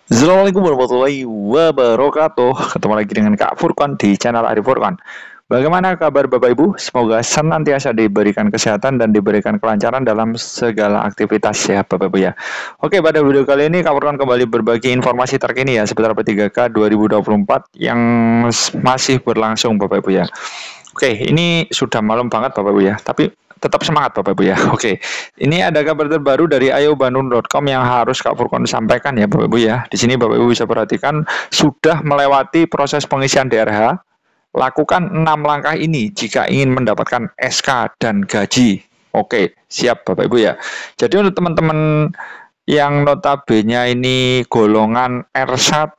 Assalamualaikum warahmatullahi wabarakatuh. Ketemu lagi dengan Kak Furqan di channel Arif Furqan. Bagaimana kabar Bapak Ibu? Semoga senantiasa diberikan kesehatan dan diberikan kelancaran dalam segala aktivitas ya Bapak Ibu ya. Oke, pada video kali ini Kak Furqan kembali berbagi informasi terkini ya seputar P3K 2024 yang masih berlangsung Bapak Ibu ya. Oke, ini sudah malam banget Bapak Ibu ya, tapi tetap semangat Bapak Ibu ya. Oke, ini ada kabar terbaru dari ayobandung.com yang harus Kak Furqan sampaikan ya Bapak Ibu ya. Di sini Bapak Ibu bisa perhatikan sudah melewati proses pengisian DRH. Lakukan 6 langkah ini jika ingin mendapatkan SK dan gaji. Oke, siap Bapak Ibu ya. Jadi untuk teman-teman yang notabene ini golongan R1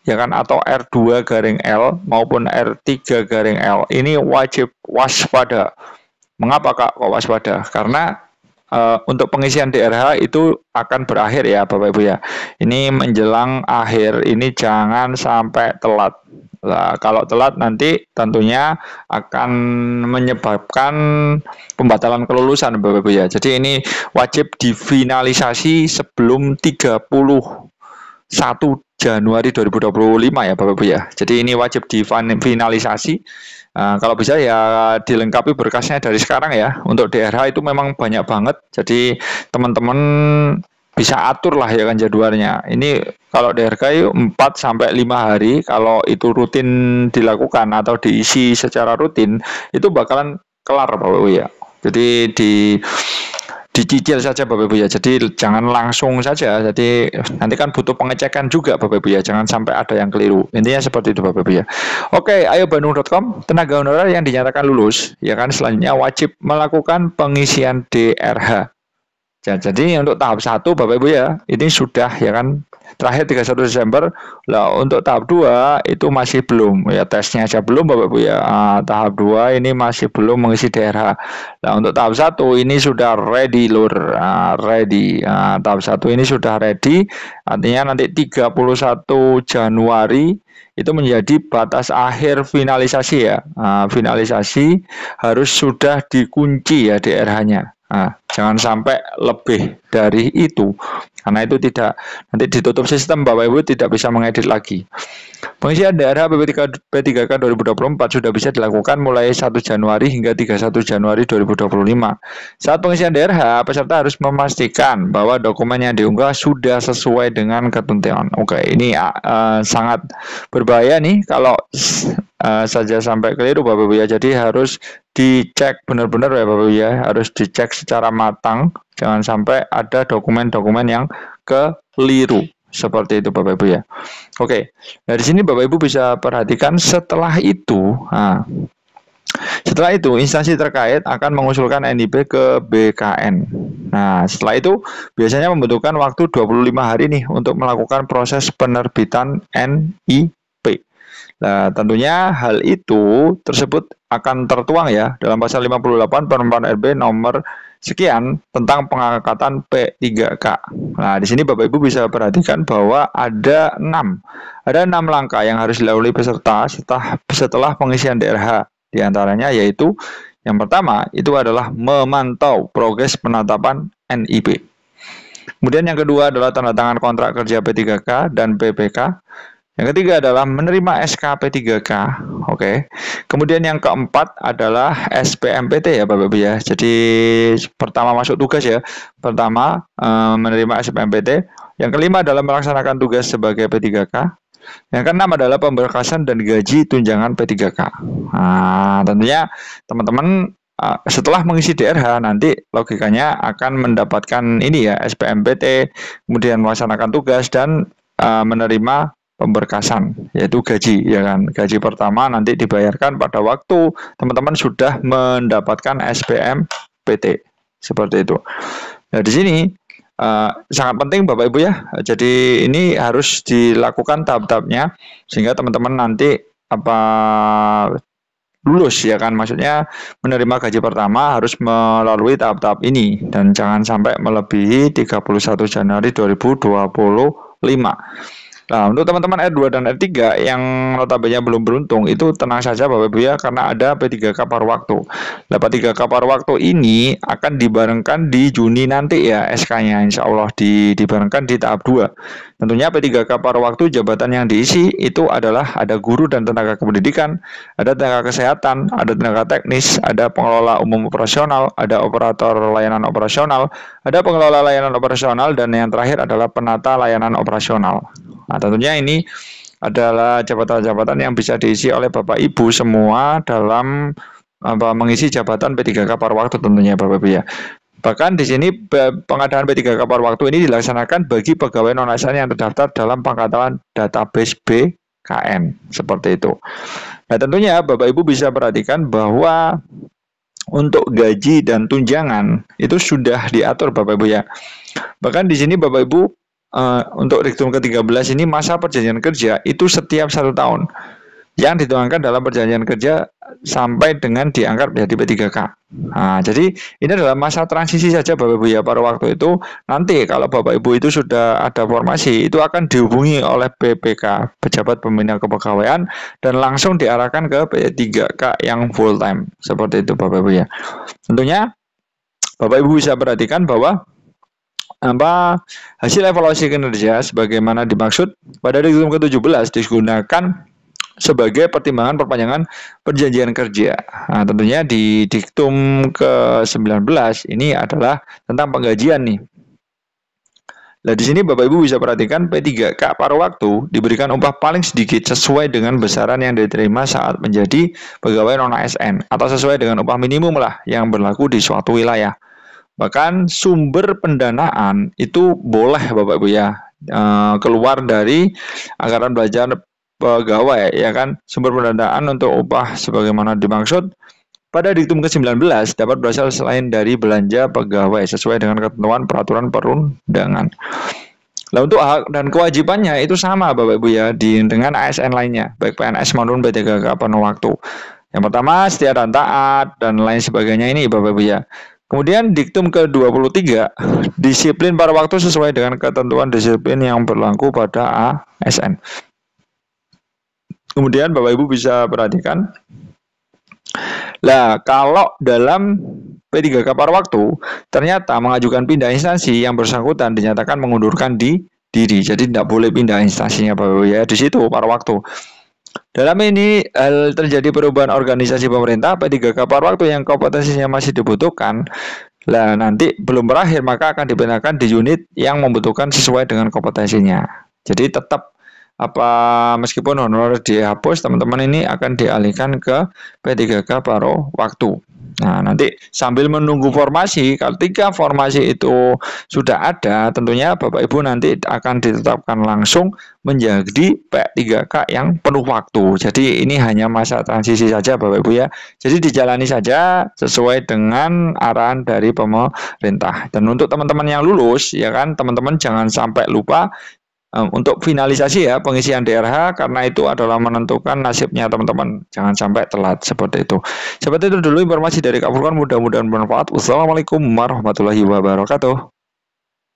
ya kan atau R2 garing L maupun R3 garing L ini wajib waspada. Mengapa Kak kok waspada? Karena untuk pengisian DRH itu akan berakhir ya Bapak Ibu ya. Ini menjelang akhir, ini jangan sampai telat. Nah, kalau telat nanti tentunya akan menyebabkan pembatalan kelulusan Bapak Ibu ya. Jadi ini wajib difinalisasi sebelum 31 Januari 2025 ya Bapak Ibu ya. Jadi ini wajib difinalisasi. Kalau bisa ya dilengkapi berkasnya dari sekarang ya. Untuk DRH itu memang banyak banget. Jadi teman-teman bisa atur lah ya kan jadwalnya. Ini kalau DRH 4 sampai 5 hari kalau itu rutin dilakukan atau diisi secara rutin itu bakalan kelar Bapak Ibu ya. Jadi dicicil saja Bapak Ibu ya. Jadi jangan langsung saja. Jadi nanti kan butuh pengecekan juga Bapak Ibu ya. Jangan sampai ada yang keliru. Intinya seperti itu Bapak Ibu ya. Oke, ayobandung.com tenaga honorer yang dinyatakan lulus ya kan selanjutnya wajib melakukan pengisian DRH. Ya, jadi untuk tahap 1 Bapak Ibu ya, ini sudah ya kan terakhir 31 Desember. Lah untuk tahap 2 itu masih belum ya, tesnya aja belum Bapak Ibu ya. Tahap 2 ini masih belum mengisi DRH. Nah, untuk tahap 1 ini sudah ready lur. Ready. Tahap 1 ini sudah ready. Artinya nanti 31 Januari itu menjadi batas akhir finalisasi ya. Finalisasi harus sudah dikunci ya DRH-nya. Jangan sampai lebih dari itu karena itu tidak nanti ditutup sistem Bapak Ibu tidak bisa mengedit lagi. Pengisian DRH P3K 2024 sudah bisa dilakukan mulai 1 Januari hingga 31 Januari 2025. Saat pengisian DRH, peserta harus memastikan bahwa dokumen yang diunggah sudah sesuai dengan ketentuan. Oke, ini sangat berbahaya nih kalau saja sampai keliru Bapak Ibu ya. Jadi harus dicek benar-benar ya Bapak Ibu ya. Harus dicek secara matang. Jangan sampai ada dokumen-dokumen yang keliru. Seperti itu Bapak Ibu ya. Oke, nah di sini Bapak Ibu bisa perhatikan setelah itu instansi terkait akan mengusulkan NIP ke BKN. Nah, setelah itu biasanya membutuhkan waktu 25 hari nih untuk melakukan proses penerbitan NIP. Nah, tentunya hal itu tersebut akan tertuang ya dalam pasal 58 Permen RB nomor sekian tentang pengangkatan P3K. Nah, di sini Bapak Ibu bisa perhatikan bahwa ada 6 langkah yang harus dilalui peserta setelah pengisian DRH. Di antaranya yaitu yang pertama itu adalah memantau progres penetapan NIP. Kemudian yang kedua adalah tanda tangan kontrak kerja P3K dan PPK. Yang ketiga adalah menerima SK P3K. Oke. Kemudian yang keempat adalah SPMPT ya Bapak Ibu ya. Jadi pertama masuk tugas ya. Pertama menerima SPMPT. Yang kelima adalah melaksanakan tugas sebagai P3K. Yang keenam adalah pemberkasan dan gaji tunjangan P3K. Nah, tentunya teman-teman setelah mengisi DRH nanti logikanya akan mendapatkan ini ya SPMPT, kemudian melaksanakan tugas dan menerima pemberkasan yaitu gaji ya kan. Gaji pertama nanti dibayarkan pada waktu teman-teman sudah mendapatkan SPMPT seperti itu. Nah, di sini sangat penting Bapak Ibu ya. Jadi ini harus dilakukan tahap-tahapnya sehingga teman-teman nanti lulus ya kan, maksudnya menerima gaji pertama harus melalui tahap-tahap ini dan jangan sampai melebihi 31 Januari 2025. Nah, untuk teman-teman R2 dan R3 yang notabene belum beruntung, itu tenang saja Bapak Ibu ya, karena ada P3K paruh waktu. Nah, P3K paruh waktu ini akan dibarengkan di Juni nanti ya, SK-nya insya Allah dibarengkan di tahap 2. Tentunya P3K paruh waktu jabatan yang diisi itu adalah ada guru dan tenaga kependidikan, ada tenaga kesehatan, ada tenaga teknis, ada pengelola umum operasional, ada operator layanan operasional, ada pengelola layanan operasional, dan yang terakhir adalah penata layanan operasional. Nah, tentunya ini adalah jabatan-jabatan yang bisa diisi oleh Bapak Ibu semua dalam mengisi jabatan P3K paruh waktu tentunya Bapak Ibu ya. Bahkan di sini pengadaan P3K paruh waktu ini dilaksanakan bagi pegawai non ASN yang terdaftar dalam pangkatan database BKN seperti itu. Nah, tentunya Bapak Ibu bisa perhatikan bahwa untuk gaji dan tunjangan itu sudah diatur Bapak Ibu ya. Bahkan di sini Bapak Ibu untuk Diktum ke-13 ini masa perjanjian kerja itu setiap 1 tahun yang dituangkan dalam perjanjian kerja sampai dengan diangkat menjadi P3K. Nah, jadi ini adalah masa transisi saja Bapak Ibu ya. Pada waktu itu nanti kalau Bapak Ibu itu sudah ada formasi, itu akan dihubungi oleh PPK, Pejabat Pembina Kepegawaian, dan langsung diarahkan ke P3K yang full time. Seperti itu Bapak Ibu ya. Tentunya Bapak Ibu bisa perhatikan bahwa hasil evaluasi kinerja sebagaimana dimaksud pada Diktum ke-17 digunakan sebagai pertimbangan perpanjangan perjanjian kerja. Nah, tentunya di Diktum ke-19 ini adalah tentang penggajian nih. Nah, di sini Bapak Ibu bisa perhatikan P3K paruh waktu diberikan upah paling sedikit sesuai dengan besaran yang diterima saat menjadi pegawai non ASN atau sesuai dengan upah minimum lah yang berlaku di suatu wilayah. Bahkan sumber pendanaan itu boleh Bapak Ibu ya keluar dari anggaran belanja pegawai ya kan. Sumber pendanaan untuk upah sebagaimana dimaksud pada Diktum ke-19 dapat berasal selain dari belanja pegawai sesuai dengan ketentuan peraturan perundangan. Nah, untuk hak dan kewajibannya itu sama Bapak Ibu ya dengan ASN lainnya, baik PNS maupun P3K penuh waktu. Yang pertama setia dan taat dan lain sebagainya ini Bapak Ibu ya. Kemudian Diktum ke-23, disiplin paruh waktu sesuai dengan ketentuan disiplin yang berlaku pada ASN. Kemudian Bapak Ibu bisa perhatikan. Nah, kalau dalam P3K paruh waktu, ternyata mengajukan pindah instansi yang bersangkutan dinyatakan mengundurkan diri. Jadi tidak boleh pindah instansinya Bapak Ibu ya, di situ paruh waktu. Dalam ini hal terjadi perubahan organisasi pemerintah, P3K paruh waktu yang kompetensinya masih dibutuhkan, nah nanti belum berakhir maka akan dipindahkan di unit yang membutuhkan sesuai dengan kompetensinya. Jadi tetap meskipun honorer dihapus, teman-teman ini akan dialihkan ke P3K paruh waktu. Nah, nanti sambil menunggu formasi, ketika formasi itu sudah ada, tentunya Bapak Ibu nanti akan ditetapkan langsung menjadi P3K yang penuh waktu. Jadi ini hanya masa transisi saja Bapak Ibu ya. Jadi dijalani saja sesuai dengan arahan dari pemerintah. Dan untuk teman-teman yang lulus, ya kan, teman-teman jangan sampai lupa untuk finalisasi ya pengisian DRH, karena itu adalah menentukan nasibnya teman-teman. Jangan sampai telat seperti itu. Seperti itu dulu informasi dari Kak Furqan, mudah-mudahan bermanfaat. Wassalamualaikum warahmatullahi wabarakatuh.